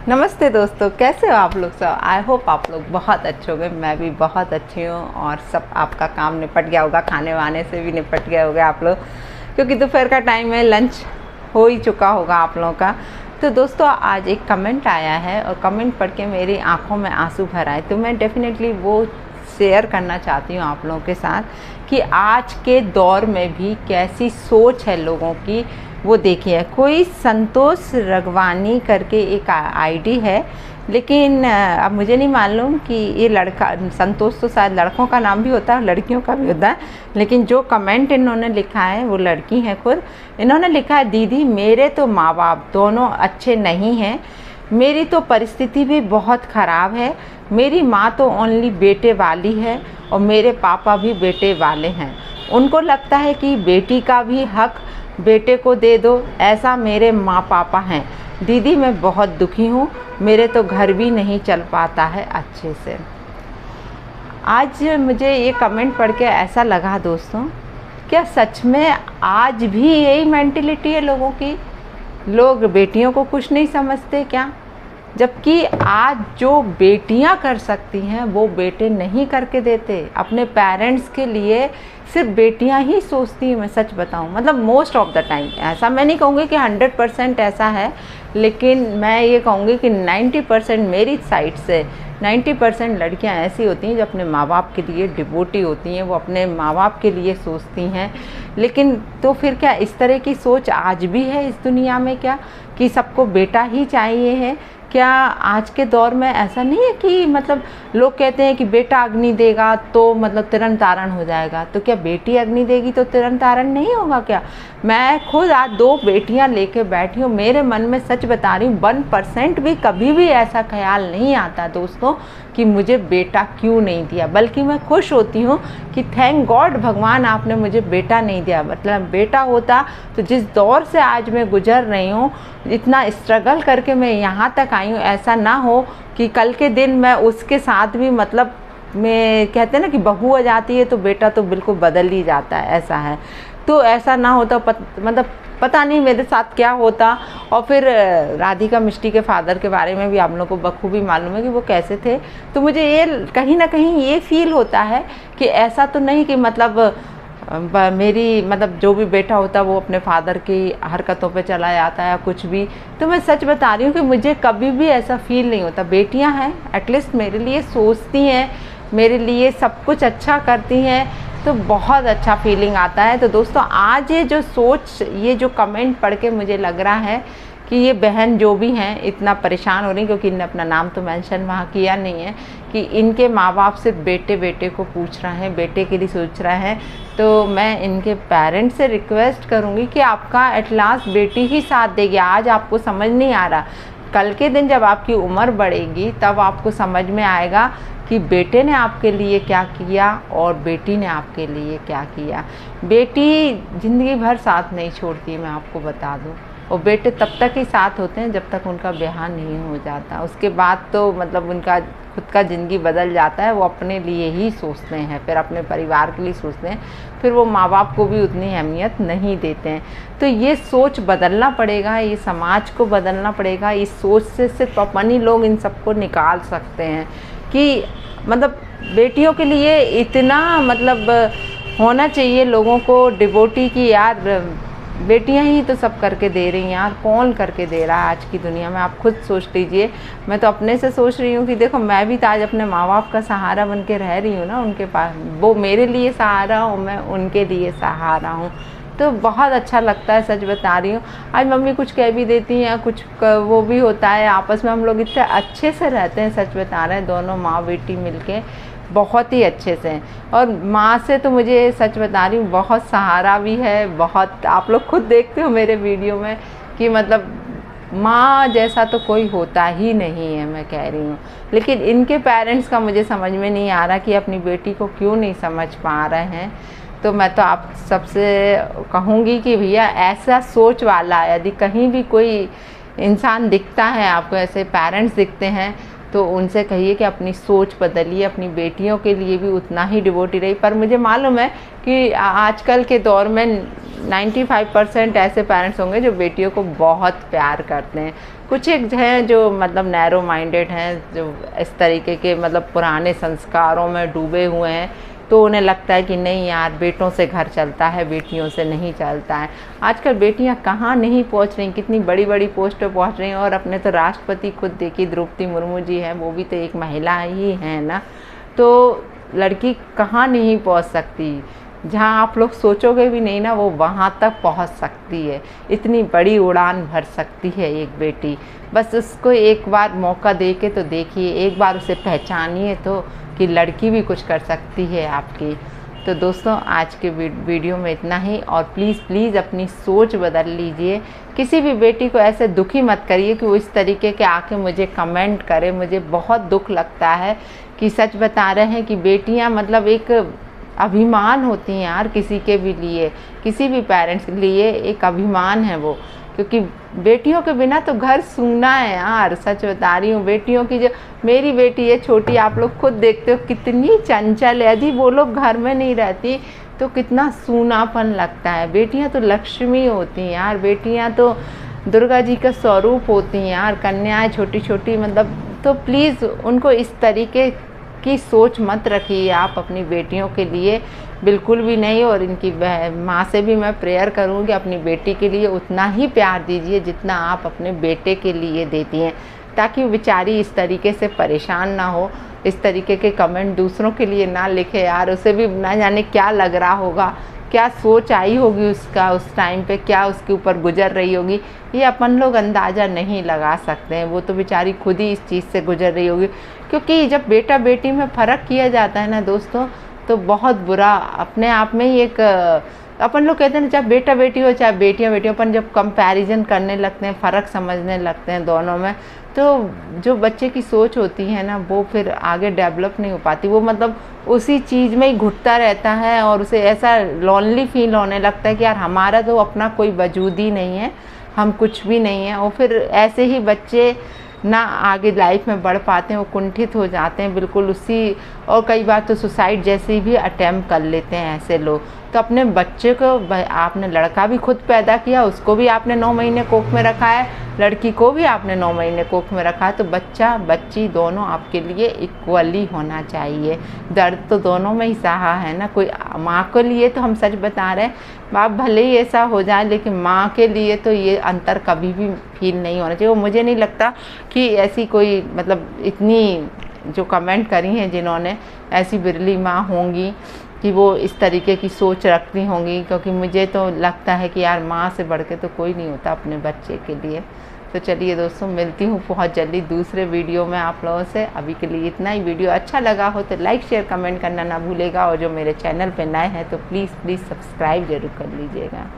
नमस्ते दोस्तों, कैसे हो आप लोग सब। आई होप आप लोग बहुत अच्छे होंगे। मैं भी बहुत अच्छी हूँ और सब आपका काम निपट गया होगा, खाने वाने से भी निपट गया होगा आप लोग, क्योंकि दोपहर का टाइम है, लंच हो ही चुका होगा आप लोगों का। तो दोस्तों आज एक कमेंट आया है और कमेंट पढ़ के मेरी आंखों में आंसू भर आए, तो मैं डेफिनेटली वो शेयर करना चाहती हूँ आप लोगों के साथ कि आज के दौर में भी कैसी सोच है लोगों की। वो देखिए, कोई संतोष रगवानी करके एक आईडी है, लेकिन अब मुझे नहीं मालूम कि ये लड़का, संतोष तो शायद लड़कों का नाम भी होता है, लड़कियों का भी होता है, लेकिन जो कमेंट इन्होंने लिखा है वो लड़की है खुद। इन्होंने लिखा है, दीदी मेरे तो माँ बाप दोनों अच्छे नहीं हैं, मेरी तो परिस्थिति भी बहुत ख़राब है। मेरी माँ तो ओनली बेटे वाली है और मेरे पापा भी बेटे वाले हैं। उनको लगता है कि बेटी का भी हक बेटे को दे दो, ऐसा मेरे माँ पापा हैं। दीदी मैं बहुत दुखी हूँ, मेरे तो घर भी नहीं चल पाता है अच्छे से। आज मुझे ये कमेंट पढ़ के ऐसा लगा दोस्तों, क्या सच में आज भी यही मेंटिलिटी है लोगों की? लोग बेटियों को कुछ नहीं समझते क्या? जबकि आज जो बेटियां कर सकती हैं वो बेटे नहीं करके देते। अपने पेरेंट्स के लिए सिर्फ बेटियां ही सोचती हैं। मैं सच बताऊं, मतलब मोस्ट ऑफ द टाइम, ऐसा मैं नहीं कहूँगी कि 100% ऐसा है, लेकिन मैं ये कहूँगी कि 90% मेरी साइड से 90% लड़कियां ऐसी होती हैं जो अपने माँ बाप के लिए डिवोटी होती हैं, वो अपने माँ बाप के लिए सोचती हैं। लेकिन तो फिर क्या इस तरह की सोच आज भी है इस दुनिया में क्या, कि सबको बेटा ही चाहिए है? क्या आज के दौर में ऐसा नहीं है कि मतलब लोग कहते हैं कि बेटा अग्नि देगा तो मतलब तिरन तारण हो जाएगा, तो क्या बेटी अग्नि देगी तो तिरन तारण नहीं होगा क्या? मैं खुद आज 2 बेटियां लेके बैठी हूँ, मेरे मन में सच बता रही हूँ 1% भी कभी भी ऐसा ख्याल नहीं आता दोस्तों कि मुझे बेटा क्यों नहीं दिया, बल्कि मैं खुश होती हूँ कि थैंक गॉड भगवान आपने मुझे बेटा नहीं दिया। मतलब बेटा होता तो जिस दौर से आज मैं गुजर रही हूँ, इतना स्ट्रगल करके मैं यहाँ तक आई हूँ, ऐसा ना हो कि कल के दिन मैं उसके साथ भी मतलब मैं कहते हैं ना कि बहू आ जाती है तो बेटा तो बिल्कुल बदल ही जाता है, ऐसा है। तो ऐसा ना होता, मतलब पता नहीं मेरे साथ क्या होता। और फिर राधिका मिष्टी के फादर के बारे में भी आप लोगों को बखूबी मालूम है कि वो कैसे थे। तो मुझे ये कहीं ना कहीं ये फील होता है कि ऐसा तो नहीं कि मतलब मेरी मतलब जो भी बेटा होता है वो अपने फादर की हरकतों पे चला जाता है या कुछ भी। तो मैं सच बता रही हूँ कि मुझे कभी भी ऐसा फील नहीं होता। बेटियाँ हैं, एटलीस्ट मेरे लिए सोचती हैं, मेरे लिए सब कुछ अच्छा करती हैं, तो बहुत अच्छा फीलिंग आता है। तो दोस्तों आज ये जो सोच, ये जो कमेंट पढ़ के मुझे लग रहा है कि ये बहन जो भी हैं इतना परेशान हो रही, क्योंकि इन्होंने अपना नाम तो मेंशन वहाँ किया नहीं है, कि इनके माँ बाप सिर्फ बेटे बेटे को पूछ रहे हैं, बेटे के लिए सोच रहे हैं। तो मैं इनके पेरेंट्स से रिक्वेस्ट करूँगी कि आपका एट लास्ट बेटी ही साथ देगी। आज आपको समझ नहीं आ रहा, कल के दिन जब आपकी उम्र बढ़ेगी तब आपको समझ में आएगा कि बेटे ने आपके लिए क्या किया और बेटी ने आपके लिए क्या किया। बेटी ज़िंदगी भर साथ नहीं छोड़ती, मैं आपको बता दूं, और बेटे तब तक ही साथ होते हैं जब तक उनका ब्याह नहीं हो जाता। उसके बाद तो मतलब उनका खुद का ज़िंदगी बदल जाता है, वो अपने लिए ही सोचते हैं, फिर अपने परिवार के लिए सोचते हैं, फिर वो माँ बाप को भी उतनी अहमियत नहीं देते हैं। तो ये सोच बदलना पड़ेगा, ये समाज को बदलना पड़ेगा। इस सोच से सिर्फ अपन ही लोग इन सबको निकाल सकते हैं कि मतलब बेटियों के लिए इतना मतलब होना चाहिए लोगों को डिवोटी की, यार बेटियां ही तो सब करके दे रही हैं यार, कौन करके दे रहा है आज की दुनिया में? आप खुद सोच लीजिए। मैं तो अपने से सोच रही हूँ कि देखो मैं भी तो आज अपने माँ बाप का सहारा बन के रह रही हूँ ना, उनके पास, वो मेरे लिए सहारा हूँ, मैं उनके लिए सहारा हूँ। तो बहुत अच्छा लगता है, सच बता रही हूँ। आज मम्मी कुछ कह भी देती हैं, कुछ वो भी होता है, आपस में हम लोग इतने अच्छे से रहते हैं, सच बता रहे हैं, दोनों माँ बेटी मिलके बहुत ही अच्छे से। और माँ से तो मुझे सच बता रही हूँ बहुत सहारा भी है, बहुत। आप लोग खुद देखते हो मेरे वीडियो में कि मतलब माँ जैसा तो कोई होता ही नहीं है, मैं कह रही हूँ। लेकिन इनके पेरेंट्स का मुझे समझ में नहीं आ रहा कि अपनी बेटी को क्यों नहीं समझ पा रहे हैं। तो मैं तो आप सबसे कहूँगी कि भैया ऐसा सोच वाला यदि कहीं भी कोई इंसान दिखता है आपको, ऐसे पेरेंट्स दिखते हैं, तो उनसे कहिए कि अपनी सोच बदलिए, अपनी बेटियों के लिए भी उतना ही डिवोटी रही। पर मुझे मालूम है कि आजकल के दौर में 95% ऐसे पेरेंट्स होंगे जो बेटियों को बहुत प्यार करते हैं। कुछ एक हैं जो मतलब नैरो माइंडेड हैं, जो इस तरीके के मतलब पुराने संस्कारों में डूबे हुए हैं, तो उन्हें लगता है कि नहीं यार, बेटों से घर चलता है, बेटियों से नहीं चलता है। आजकल बेटियां कहाँ नहीं पहुंच रही, कितनी बड़ी बड़ी पोस्ट पे पहुंच रही हैं। और अपने तो राष्ट्रपति खुद देखिए, द्रौपदी मुर्मू जी हैं, वो भी तो एक महिला ही हैं ना। तो लड़की कहाँ नहीं पहुंच सकती, जहाँ आप लोग सोचोगे भी नहीं ना, वो वहाँ तक पहुँच सकती है। इतनी बड़ी उड़ान भर सकती है एक बेटी। बस उसको एक बार मौका दे के तो देखिए, एक बार उसे पहचानिए तो कि लड़की भी कुछ कर सकती है आपकी। तो दोस्तों, आज के वीडियो में इतना ही। और प्लीज़ अपनी सोच बदल लीजिए। किसी भी बेटी को ऐसे दुखी मत करिए कि वो इस तरीके के आके मुझे कमेंट करे। मुझे बहुत दुख लगता है कि सच बता रहे हैं कि बेटियां मतलब एक अभिमान होती हैं यार, किसी के भी लिए, किसी भी पेरेंट्स के लिए एक अभिमान है वो। क्योंकि बेटियों के बिना तो घर सूना है यार, सच बता रही हूँ। बेटियों की, जो मेरी बेटी है छोटी, आप लोग खुद देखते हो कितनी चंचल है। यदि वो लोग घर में नहीं रहती तो कितना सूनापन लगता है। बेटियाँ तो लक्ष्मी होती हैं यार, बेटियाँ तो दुर्गा जी का स्वरूप होती हैं यार, कन्याएं छोटी छोटी मतलब। तो प्लीज़ उनको इस तरीके की सोच मत रखिए आप अपनी बेटियों के लिए, बिल्कुल भी नहीं। और इनकी माँ से भी मैं प्रेयर करूँगी, अपनी बेटी के लिए उतना ही प्यार दीजिए जितना आप अपने बेटे के लिए देती हैं, ताकि वो बेचारी इस तरीके से परेशान ना हो, इस तरीके के कमेंट दूसरों के लिए ना लिखे यार। उसे भी ना जाने क्या लग रहा होगा, क्या सोच आई होगी उसका उस टाइम पे, क्या उसके ऊपर गुजर रही होगी, ये अपन लोग अंदाज़ा नहीं लगा सकते हैं। वो तो बेचारी खुद ही इस चीज़ से गुजर रही होगी। क्योंकि जब बेटा बेटी में फ़र्क किया जाता है ना दोस्तों, तो बहुत बुरा अपने आप में ही एक, अपन लोग कहते हैं चाहे बेटा बेटी हो चाहे बेटियाँ बेटी हो, अपन जब कंपैरिजन करने लगते हैं, फ़र्क समझने लगते हैं दोनों में, तो जो बच्चे की सोच होती है ना, वो फिर आगे डेवलप नहीं हो पाती। वो मतलब उसी चीज़ में ही घुटता रहता है और उसे ऐसा लोनली फील होने लगता है कि यार हमारा तो अपना कोई वजूद ही नहीं है, हम कुछ भी नहीं है। और फिर ऐसे ही बच्चे ना आगे लाइफ में बढ़ पाते हैं, वो कुंठित हो जाते हैं बिल्कुल उसी। और कई बार तो सुसाइड जैसे भी अटैम्प्ट कर लेते हैं ऐसे लोग। तो अपने बच्चे को, आपने लड़का भी खुद पैदा किया, उसको भी आपने 9 महीने कोख में रखा है, लड़की को भी आपने 9 महीने कोख में रखा है। तो बच्चा बच्ची दोनों आपके लिए इक्वली होना चाहिए। दर्द तो दोनों में ही सहा है ना। कोई माँ के लिए तो हम सच बता रहे हैं, बाप भले ही ऐसा हो जाए, लेकिन माँ के लिए तो ये अंतर कभी भी फील नहीं होना चाहिए। वो मुझे नहीं लगता कि ऐसी कोई मतलब इतनी जो कमेंट करी हैं जिन्होंने, ऐसी बिरली माँ होंगी कि वो इस तरीके की सोच रखती होंगी। क्योंकि मुझे तो लगता है कि यार माँ से बढ़ के तो कोई नहीं होता अपने बच्चे के लिए। तो चलिए दोस्तों, मिलती हूँ बहुत जल्दी दूसरे वीडियो में आप लोगों से। अभी के लिए इतना ही। वीडियो अच्छा लगा हो तो लाइक शेयर कमेंट करना ना भूलेगा। और जो मेरे चैनल पे नए हैं तो प्लीज़ सब्सक्राइब ज़रूर कर लीजिएगा।